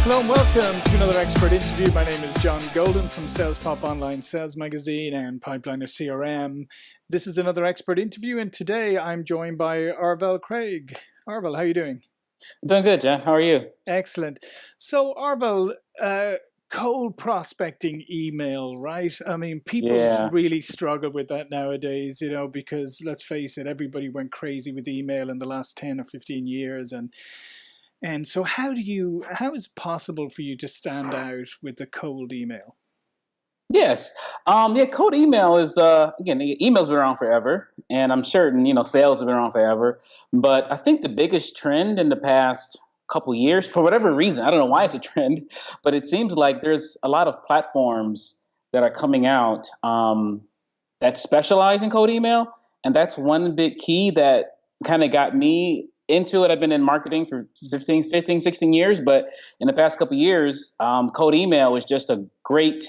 Hello and welcome to another expert interview. My name is John Golden from SalesPOP Online Sales Magazine and Pipeliner CRM. This is another expert interview, and today I'm joined by Arvell Craig. Arvell, how are you doing? Doing good, John. How are you? Excellent. So, Arvell, cold prospecting email, right? I mean, people really struggle with that nowadays, because let's face it, everybody went crazy with email in the last 10 or 15 years. And so how is it possible for you to stand out with the cold email? Yes. Cold email is, again, email's been around forever, and I'm certain, sales have been around forever. But I think the biggest trend in the past couple years, for whatever reason, I don't know why it's a trend, but it seems like there's a lot of platforms that are coming out that specialize in cold email. And that's one big key that kind of got me into it. I've been in marketing for 15, 16 years, but in the past couple of years, cold email is just a great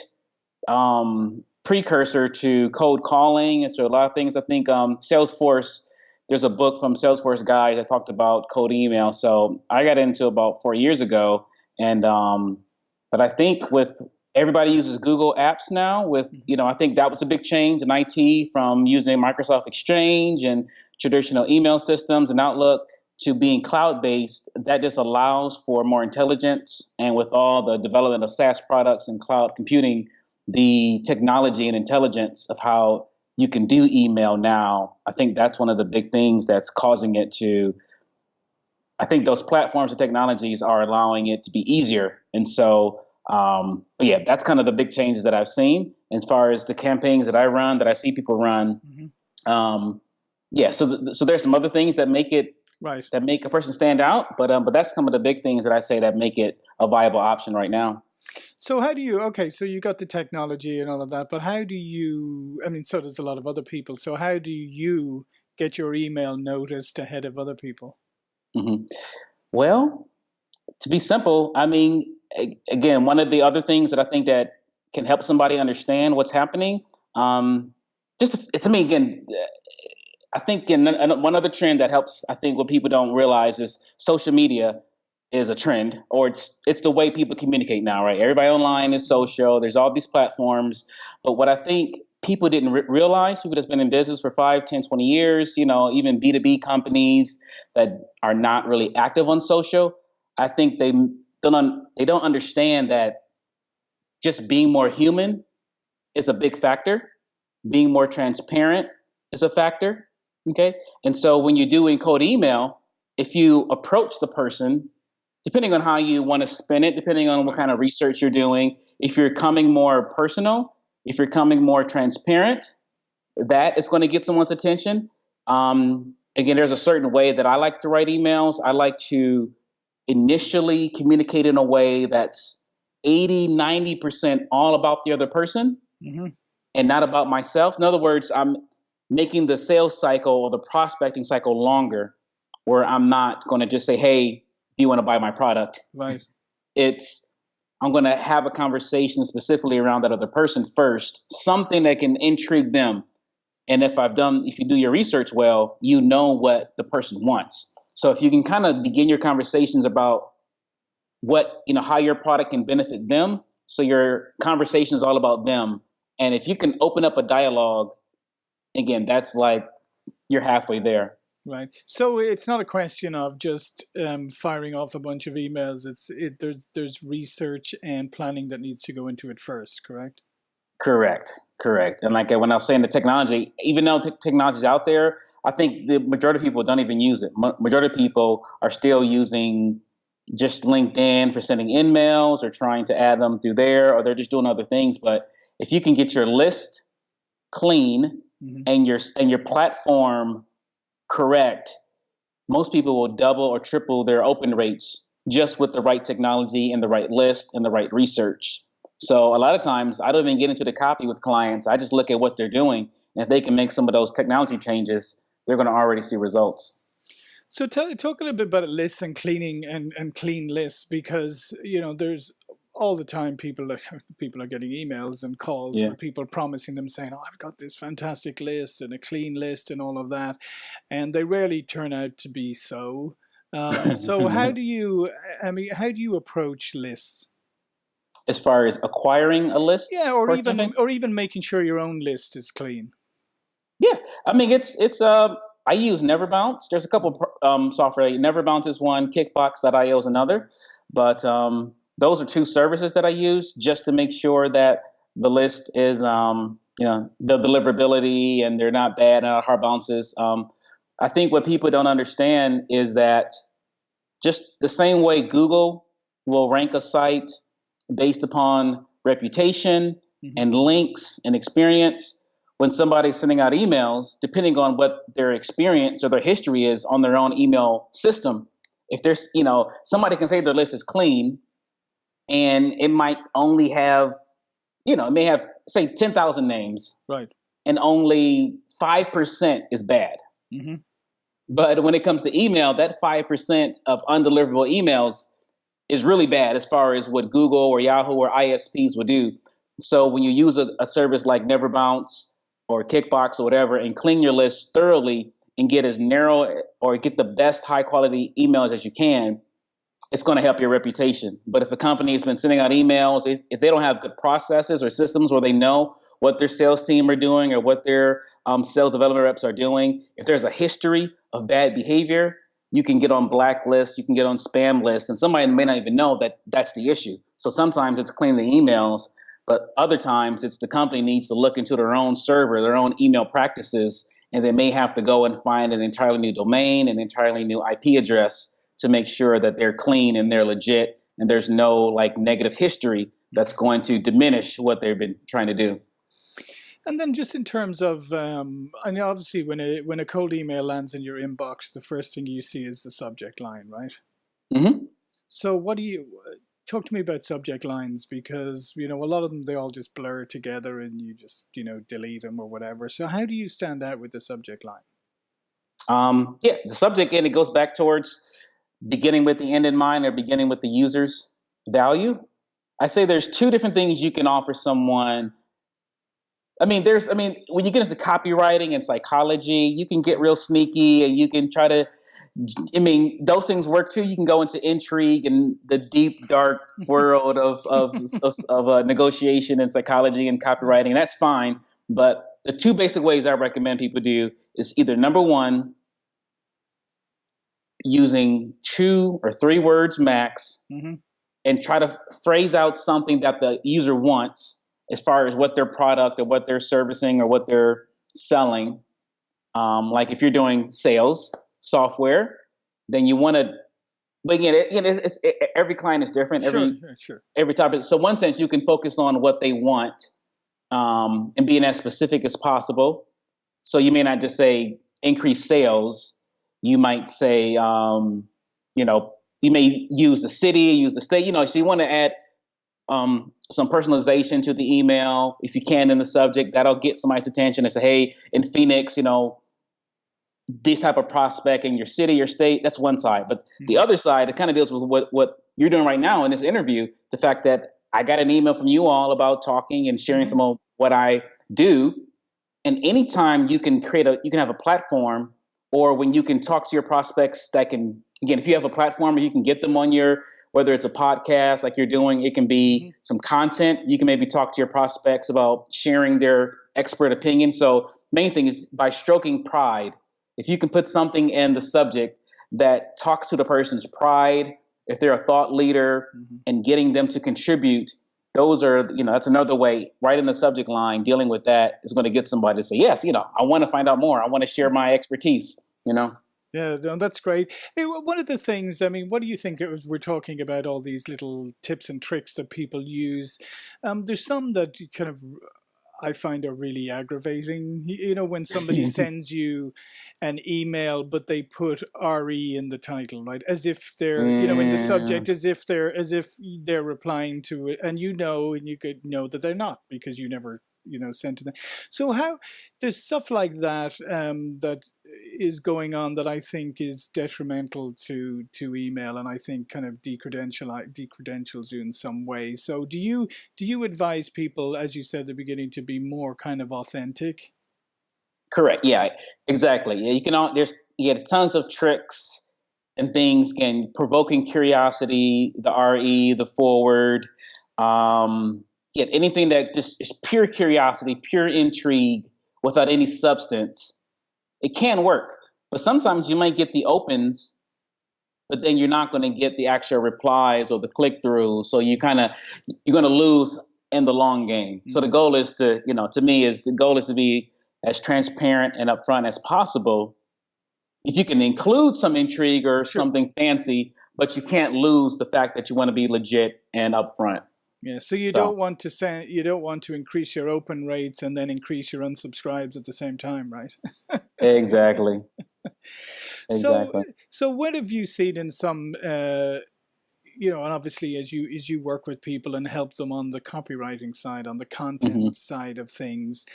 precursor to cold calling and to a lot of things. I think Salesforce, there's a book from Salesforce guys that talked about cold email. So I got into it about 4 years ago. And but I think with everybody uses Google Apps now I think that was a big change in IT from using Microsoft Exchange and traditional email systems and Outlook to being cloud-based. That just allows for more intelligence. And with all the development of SaaS products and cloud computing, the technology and intelligence of how you can do email now, I think that's one of the big things that's causing it to, I think those platforms and technologies are allowing it to be easier. And so, that's kind of the big changes that I've seen as far as the campaigns that I run, that I see people run. So there's some other things that make it, that make a person stand out, but that's some of the big things that I say that make it a viable option right now. So how do you, so you got the technology and all of that, but how do you, so there's a lot of other people, so how do you get your email noticed ahead of other people? Well, to be simple, again, one of the other things that I think that can help somebody understand what's happening, to me, again, I think one other trend that helps, I think what people don't realize is social media is a trend, or it's the way people communicate now, right? Everybody online is social. There's all these platforms. But what I think people didn't realize, people that's been in business for 5, 10, 20 years, even B2B companies that are not really active on social, I think they don't understand that just being more human is a big factor. Being more transparent is a factor. Okay. And so when you're doing cold email, if you approach the person, depending on how you want to spin it, depending on what kind of research you're doing, if you're coming more personal, if you're coming more transparent, that is going to get someone's attention. Again, there's a certain way that I like to write emails. I like to initially communicate in a way that's 80, 90% all about the other person and not about myself. In other words, I'm making the sales cycle or the prospecting cycle longer, where I'm not going to just say, hey, do you want to buy my product? Right. I'm going to have a conversation specifically around that other person first, something that can intrigue them. And if you do your research well, you know what the person wants. So if you can kind of begin your conversations about how your product can benefit them, so your conversation is all about them. And if you can open up a dialogue, again, that's like you're halfway there. Right. So it's not a question of just firing off a bunch of emails. There's research and planning that needs to go into it first, correct? Correct. And like when I was saying the technology, even though technology is out there, I think the majority of people don't even use it. Majority of people are still using just LinkedIn for sending emails or trying to add them through there, or they're just doing other things. But if you can get your list clean and your platform correct, most people will double or triple their open rates just with the right technology and the right list and the right research. So a lot of times I don't even get into the copy with clients. I just look at what they're doing. And if they can make some of those technology changes, they're going to already see results. So talk a little bit about lists and cleaning and clean lists, because there's all the time people are getting emails and calls with people promising them, saying, oh, I've got this fantastic list and a clean list and all of that, and they rarely turn out to be so. So how do you, how do you approach lists? As far as acquiring a list Yeah, for a campaign? or even making sure your own list is clean. Yeah, I mean it's I use Neverbounce. There's a couple software. Neverbounce is one, Kickbox.io is another, but those are two services that I use just to make sure that the list is the deliverability and they're not bad and not hard bounces. I think what people don't understand is that just the same way Google will rank a site based upon reputation and links and experience, when somebody's sending out emails, depending on what their experience or their history is on their own email system, if there's, somebody can say their list is clean and it might only have, it may have, say, 10,000 names. Right. And only 5% is bad. Mm-hmm. But when it comes to email, that 5% of undeliverable emails is really bad as far as what Google or Yahoo or ISPs would do. So when you use a service like Neverbounce or Kickbox or whatever and clean your list thoroughly and get as narrow or get the best high quality emails as you can, it's going to help your reputation. But if a company has been sending out emails, if they don't have good processes or systems where they know what their sales team are doing or what their sales development reps are doing, if there's a history of bad behavior, you can get on blacklists, you can get on spam lists, and somebody may not even know that that's the issue. So sometimes it's cleaning the emails, but other times it's the company needs to look into their own server, their own email practices, and they may have to go and find an entirely new domain, an entirely new IP address to make sure that they're clean and they're legit and there's no like negative history that's going to diminish what they've been trying to do. And then just in terms of, I mean, obviously when a cold email lands in your inbox, the first thing you see is the subject line, right? Mm-hmm. So talk to me about subject lines, because, a lot of them, they all just blur together and you just, delete them or whatever. So how do you stand out with the subject line? The subject, and it goes back towards beginning with the end in mind or beginning with the user's value. I say there's two different things you can offer someone. When you get into copywriting and psychology, you can get real sneaky and you can try to, those things work too. You can go into intrigue and the deep, dark world of negotiation and psychology and copywriting. That's fine. But the two basic ways I recommend people do is either number one, using 2 or 3 words max, and try to phrase out something that the user wants as far as what their product or what they're servicing or what they're selling. Like if you're doing sales software, then you want to, but again, every client is different. Sure. Every topic. So one sense, you can focus on what they want and being as specific as possible. So you may not just say increase sales. You might say, you may use the city, use the state, so you want to add some personalization to the email, if you can, in the subject. That'll get somebody's attention and say, hey, in Phoenix, this type of prospect in your city, your state. That's one side. But the other side, it kind of deals with what you're doing right now in this interview, the fact that I got an email from you all about talking and sharing some of what I do. And anytime you can have a platform, or when you can talk to your prospects that can, again, if you have a platform where you can get them on whether it's a podcast like you're doing, it can be some content. You can maybe talk to your prospects about sharing their expert opinion. So main thing is by stroking pride. If you can put something in the subject that talks to the person's pride, if they're a thought leader, and getting them to contribute, those are, that's another way, right in the subject line, dealing with that is going to get somebody to say, yes, I want to find out more. I want to share my expertise, Yeah, no, that's great. Hey, one of the things, what do you think we're talking about all these little tips and tricks that people use? There's some that kind of I find are really aggravating. When somebody sends you an email, but they put RE in the title, right? As if they're, in the subject, as if they're replying to it, and and you could know that they're not, because you never, sent to them. So there's stuff like that that is going on that I think is detrimental to email, and I think kind of decredentials you in some way. So do you advise people, as you said at the beginning, to be more kind of authentic? Correct. Yeah, exactly. Yeah, there's tons of tricks and things, again, provoking curiosity, the RE, the forward, anything that just is pure curiosity, pure intrigue without any substance, it can work. But sometimes you might get the opens, but then you're not going to get the actual replies or the click-through. So you're going to lose in the long game. So the goal is to be as transparent and upfront as possible. If you can include some intrigue or something fancy, but you can't lose the fact that you want to be legit and upfront. Yeah, so you don't want to increase your open rates and then increase your unsubscribes at the same time, right? Exactly. So what have you seen in some and obviously as you work with people and help them on the copywriting side, on the content side of things,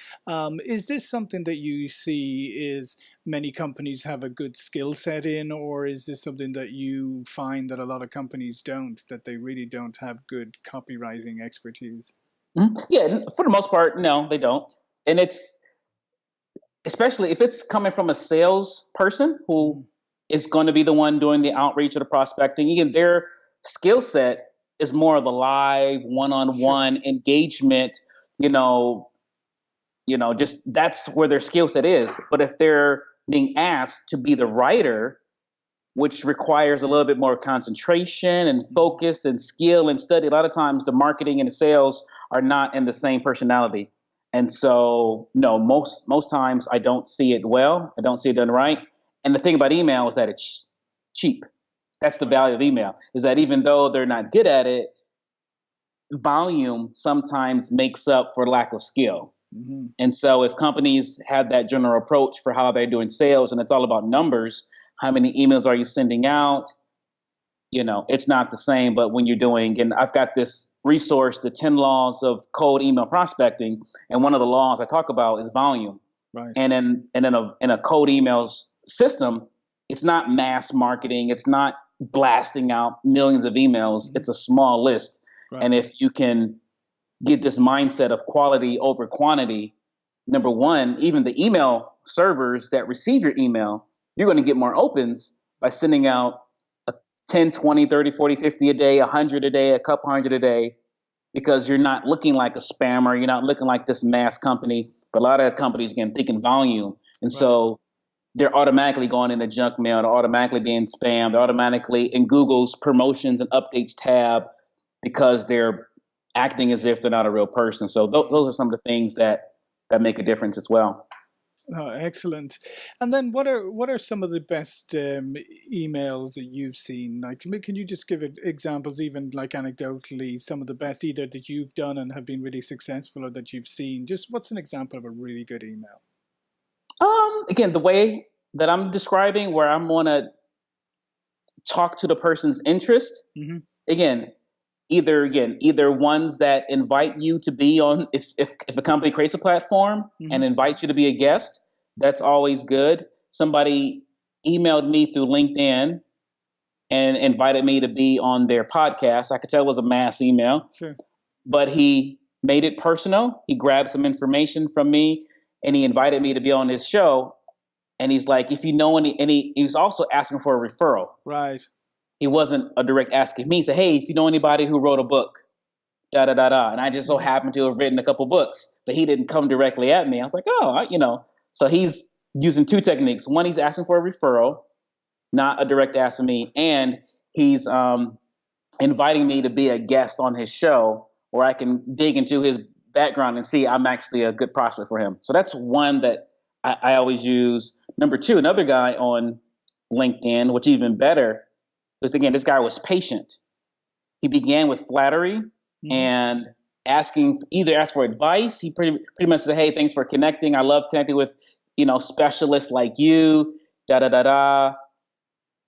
is this something that you see is many companies have a good skill set in, or is this something that you find that a lot of companies don't, that they really don't have good copywriting expertise? Yeah, for the most part, no, they don't. And it's, especially if it's coming from a sales person who is going to be the one doing the outreach or the prospecting, again, their skill set is more of the live one-on-one engagement, just that's where their skill set is. But if they're being asked to be the writer, which requires a little bit more concentration and focus and skill and study, a lot of times the marketing and the sales are not in the same personality. And so, no, most times I don't see it well. I don't see it done right. And the thing about email is that it's cheap. That's the value of email, is that even though they're not good at it, volume sometimes makes up for lack of skill. And so if companies have that general approach for how they're doing sales, and it's all about numbers, how many emails are you sending out? It's not the same. But when you're doing, and I've got this resource, the 10 laws of cold email prospecting, and one of the laws I talk about is volume. Right. And in a cold emails system, it's not mass marketing. It's not blasting out millions of emails. It's a small list. Right. And if you can get this mindset of quality over quantity, number one, even the email servers that receive your email, you're going to get more opens by sending out 10, 20, 30, 40, 50 a day, 100 a day, a couple hundred a day, because you're not looking like a spammer. You're not looking like this mass company. But a lot of companies, again, thinking volume. And so they're automatically going into junk mail. They're automatically being spammed. They're automatically in Google's promotions and updates tab because they're acting as if they're not a real person. So those are some of the things that make a difference as well. Oh, excellent. And then what are some of the best emails that you've seen? Like, can you just give examples, even like anecdotally, some of the best either that you've done and have been really successful, or that you've seen? Just what's an example of a really good email? Again, the way that I'm describing, where I'm going to talk to the person's interest. Again, either ones that invite you to be on, if a company creates a platform and invites you to be a guest, that's always good. Somebody emailed me through LinkedIn and invited me to be on their podcast. I could tell it was a mass email, but he made it personal. He grabbed some information from me and he invited me to be on his show. And he's like, if you know he was also asking for a referral. Right. He wasn't a direct asking me. He said, hey, if you know anybody who wrote a book, da da da da. And I just so happened to have written a couple books, but he didn't come directly at me. I was like, So he's using two techniques. One, he's asking for a referral, not a direct ask from me. And he's inviting me to be a guest on his show where I can dig into his background and see I'm actually a good prospect for him. So that's one that I always use. Number two, another guy on LinkedIn, which is even better, because again, this guy was patient. He began with flattery and asked for advice. He pretty much said, hey, thanks for connecting. I love connecting with, specialists like you, da da da da.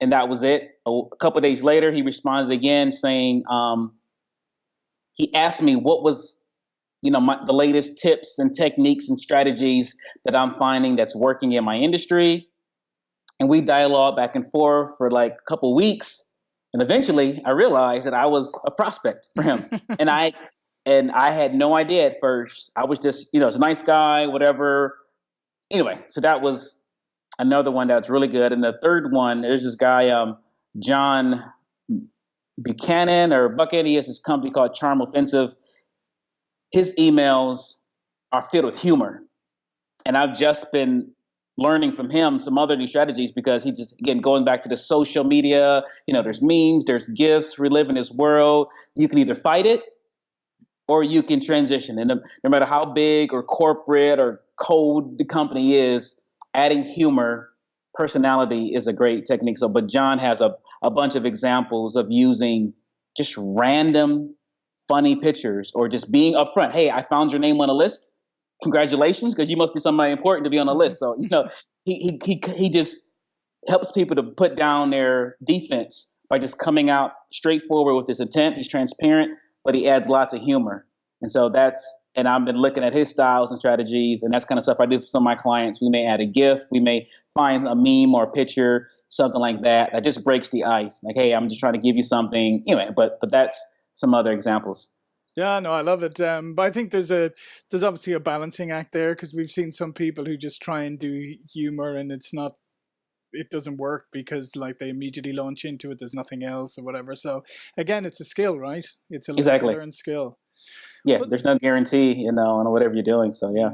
And that was it. A couple of days later, he responded again saying, he asked me what was, the latest tips and techniques and strategies that I'm finding that's working in my industry. And we dialogued back and forth for like a couple of weeks. And eventually I realized that I was a prospect for him. and I had no idea at first. I was just, he's a nice guy, whatever. Anyway, so that was another one that's really good. And the third one, there's this guy, John Buchanan or Buchanan. He has this company called Charm Offensive. His emails are filled with humor. And I've just been learning from him some other new strategies because he just, again, going back to the social media, there's memes, there's GIFs, we live in this world. You can either fight it or you can transition. And no matter how big or corporate or cold the company is, adding humor, personality is a great technique. So, but John has a bunch of examples of using just random funny pictures or just being upfront. Hey, I found your name on a list. Congratulations, because you must be somebody important to be on the list. So, he just helps people to put down their defense by just coming out straightforward with his intent. He's transparent, but he adds lots of humor. And so and I've been looking at his styles and strategies, and that's kind of stuff I do for some of my clients. We may add a GIF, we may find a meme or a picture, something like that just breaks the ice. Like, hey, I'm just trying to give you something. Anyway, but that's some other examples. Yeah, no, I love it. But I think there's obviously a balancing act there, because we've seen some people who just try and do humor and it doesn't work because like they immediately launch into it. There's nothing else or whatever. So again, it's a skill, right? It's a learned skill. Yeah, there's no guarantee, on whatever you're doing. So yeah.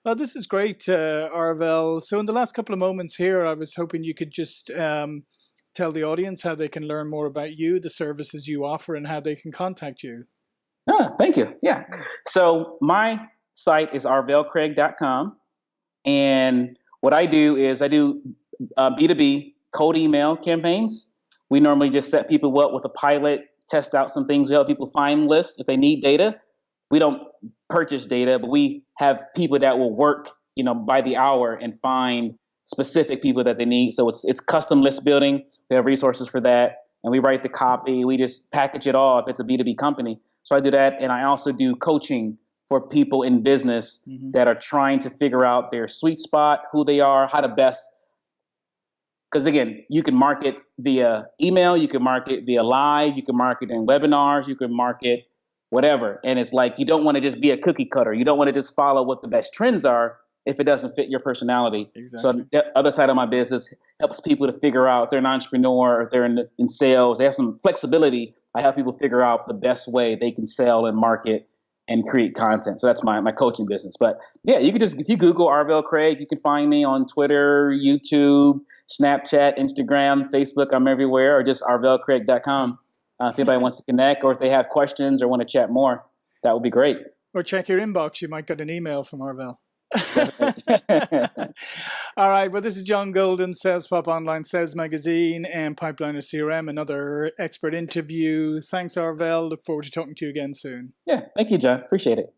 Well, this is great, Arvell. So in the last couple of moments here, I was hoping you could just tell the audience how they can learn more about you, the services you offer, and how they can contact you. Thank you. Yeah. So my site is arvellcraig.com. And what I do is I do B2B cold email campaigns. We normally just set people up with a pilot, test out some things, help people find lists if they need data. We don't purchase data, but we have people that will work, by the hour and find specific people that they need. So it's custom list building. We have resources for that. And we write the copy. We just package it all if it's a B2B company. So I do that. And I also do coaching for people in business that are trying to figure out their sweet spot, who they are, how to best. Because again, you can market via email, you can market via live, you can market in webinars, you can market whatever. And it's like, you don't want to just be a cookie cutter. You don't want to just follow what the best trends are if it doesn't fit your personality. Exactly. So the other side of my business helps people to figure out if they're an entrepreneur, if they're in sales, they have some flexibility. I help people figure out the best way they can sell and market and create content. So that's my coaching business. But yeah, you can just, if you Google Arvell Craig, you can find me on Twitter, YouTube, Snapchat, Instagram, Facebook. I'm everywhere, or just arvellcraig.com. If anybody wants to connect, or if they have questions or want to chat more, that would be great. Or check your inbox. You might get an email from Arvell. All right. Well, this is John Golden, SalesPOP Online Sales Magazine and Pipeliner CRM, another expert interview. Thanks, Arvell. Look forward to talking to you again soon. Yeah. Thank you, John. Appreciate it.